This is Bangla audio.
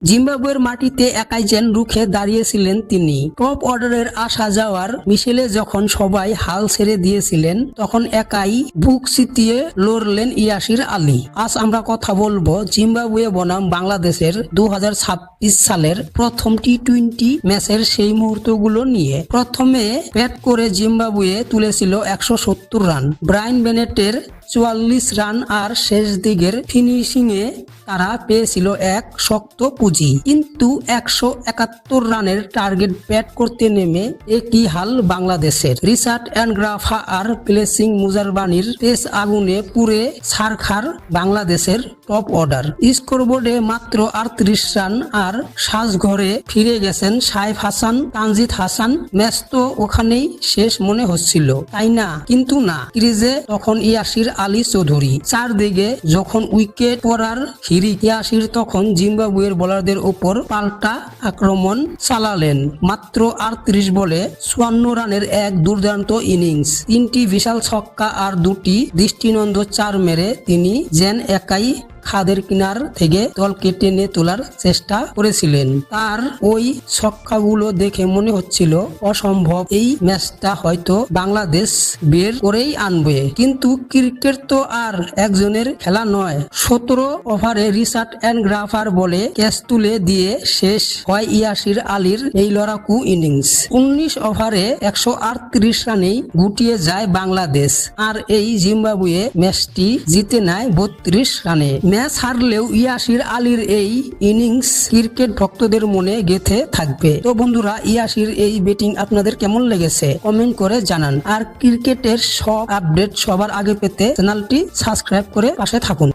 জিম্বাবুয়ের মাটিতে একাই যেন রুখে দাঁড়িয়েছিলেন তিনি। টপ অর্ডারের আসা যাওয়ার মিশেলে যখন সবাই হাল ছেড়ে দিয়েছিলেন, তখন একাই বুক চিতিয়ে লড়লেন ইয়াসির আলী। আজ আমরা কথা বলবো জিম্বাবুয়ে বনাম বাংলাদেশের 2026 সালের প্রথম টি-20 ম্যাচের সেই মুহূর্তগুলো নিয়ে। প্রথমে ব্যাট করে জিম্বাবুয়ে তুলেছিল 170 রান, ব্রায়ান বেনেটের 44 রান, আর শেষ দিকের ফিনিশিংয়ে তারা পেয়েছিল এক শক্ত পুঁজি। কিন্তু 171 রানের টার্গেট ব্যাট করতে নেমে একই হাল বাংলাদেশের। রিচার্ড অ্যান্ড গ্রাফা আর প্লেসিং মুজারবানির পেস আগুনে পুড়ে ছারখার বাংলাদেশের টপ অর্ডার। স্কোরবোর্ডে মাত্র 38 রান, আর সাজঘরে ফিরে গেছেন সাইফ হাসান, তানজিদ হাসান। ম্যাচ তো ওখানেই শেষ মনে হচ্ছিল, তাই না? কিন্তু না, ক্রিজে তখন ইয়াসির আলী চৌধুরী। চারদিকে যখন উইকেট পড়ার হিড়িক, ইয়াসির তখন জিম্বাবুয়ের বোলারদের উপর পাল্টা আক্রমণ চালালেন। মাত্র 38 বলে 54 রানের এক দুর্দান্ত ইনিংস, 3টি বিশাল ছক্কা আর 2টি দৃষ্টিনন্দন 4 মেরে তিনি যেন একাই খাদের কিনার থেকে দলকে টেনে তোলার চেষ্টা করেছিলেন। তার ওই ছক্কাগুলো দেখে মনে হচ্ছিল অসম্ভব, এই ম্যাচটা হয়তো বাংলাদেশ বের করেই আনবে। কিন্তু ক্রিকেট তো আর একজনের খেলা নয়। 17 ওভারে রিচার্ড অ্যান্ড গ্রাফার বলে ক্যাচ তুলে দিয়ে শেষ হয় ইয়াসির আলীর এই লড়াকু ইনিংস। 19 ওভারে 138 রানেই গুটিয়ে যায় বাংলাদেশ, আর এই জিম্বাবুয়ে ম্যাচটি জিতে নেয় 32 রানে। ম্যাচ হারলেও ইয়াসির আলীর এই ইনিংস ক্রিকেট ভক্তদের মনে গেঁথে থাকবে। তো বন্ধুরা, ইয়াসির এই ব্যাটিং আপনাদের কেমন লেগেছে কমেন্ট করে জানান। আর ক্রিকেটের সব আপডেট সবার আগে পেতে চ্যানেলটি সাবস্ক্রাইব করে পাশে থাকুন।